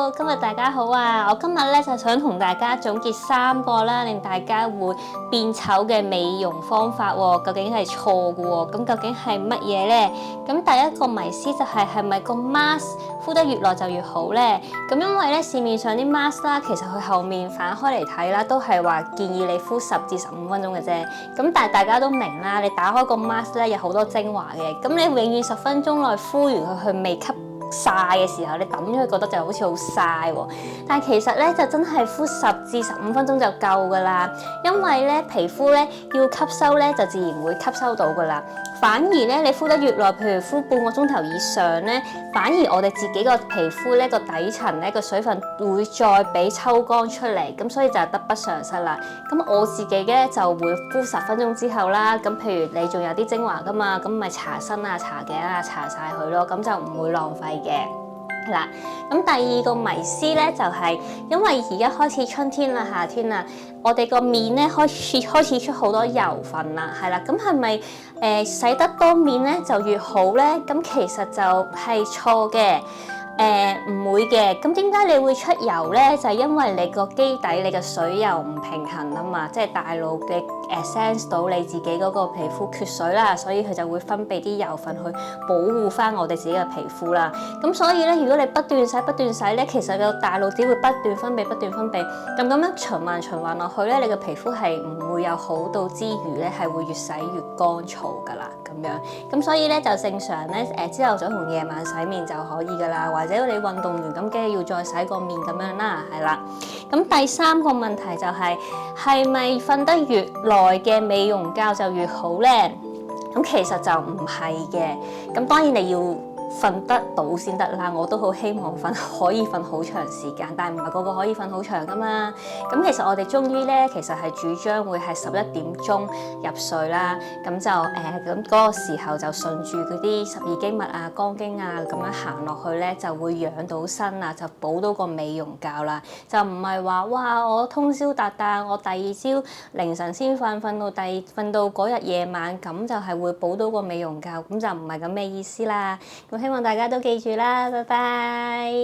Hello，今日大家好啊！我今日咧就想同大家總結3個啦，令大家會變醜嘅美容方法喎，究竟係錯嘅喎？咁究竟係乜嘢咧？咁第一個迷思就係咪個 mask 敷得越耐就越好咧？咁因為咧市面上啲 mask 啦，其實佢後面反開嚟睇啦，都係話建議你敷10至15分鐘嘅啫。咁但係大家都明啦，你打開個 mask 咧有好多精華嘅，咁你永遠10分鐘內敷完佢未吸晒嘅時候，你抌咗佢覺得就好似好嘥喎。但係其實咧就真係敷10至15分鐘就夠㗎啦，因為咧皮膚咧要吸收咧就自然會吸收到㗎啦。反而咧你敷得越耐，譬如敷半個鐘頭以上咧，反而我哋自己個皮膚咧個底層咧個水分會再俾抽乾出嚟，咁所以就得不償失啦。咁我自己咧就會敷10分鐘之後啦，咁譬如你仲有啲精華㗎嘛，咁咪搽身啊、搽頸啊、搽晒佢咯，咁就唔會浪費嘅。係啦，咁第二個迷思咧就係因為而家開始春天啦、夏天啦，我哋個面咧開始出好多油分啦，係啦，咁係咪洗得多面咧就越好咧？咁其實就係錯嘅。唔會嘅，咁點解你會出油咧？就係因為你個基底你嘅水油唔平衡啊嘛，即係大腦嘅sense 到你自己嗰個皮膚缺水啦，所以佢就會分泌啲油分去保護翻我哋自己嘅皮膚啦。咁所以咧，如果你不斷洗咧，其實個大腦只會不斷分泌，咁樣循環落去咧，你嘅皮膚係唔會有好到之餘咧，係會越洗越乾燥噶啦，咁樣。咁所以咧就正常咧，朝頭早同夜晚洗面就可以噶啦，或者你運動完咁，梗係要再洗個面咁樣啦，係啦。咁第3個問題就係咪瞓得越耐嘅美容覺就越好咧？咁其實就唔係嘅。咁當然你要瞓得到先得啦，我都好希望可以瞓好長時間，但係唔係個個可以瞓好長噶嘛。咁其實我哋中醫咧，其實係主張會係11點鐘入睡啦，咁就咁嗰個時候就順住嗰啲十二經脈啊、肝經啊咁樣行落去咧，就會養到身啊，就補到個美容覺啦。就唔係話哇，我通宵達旦，我第二朝凌晨先瞓到嗰日夜晚，咁就係會補到個美容覺，咁就唔係咁嘅意思啦。咁希望大家都記住啦，拜拜。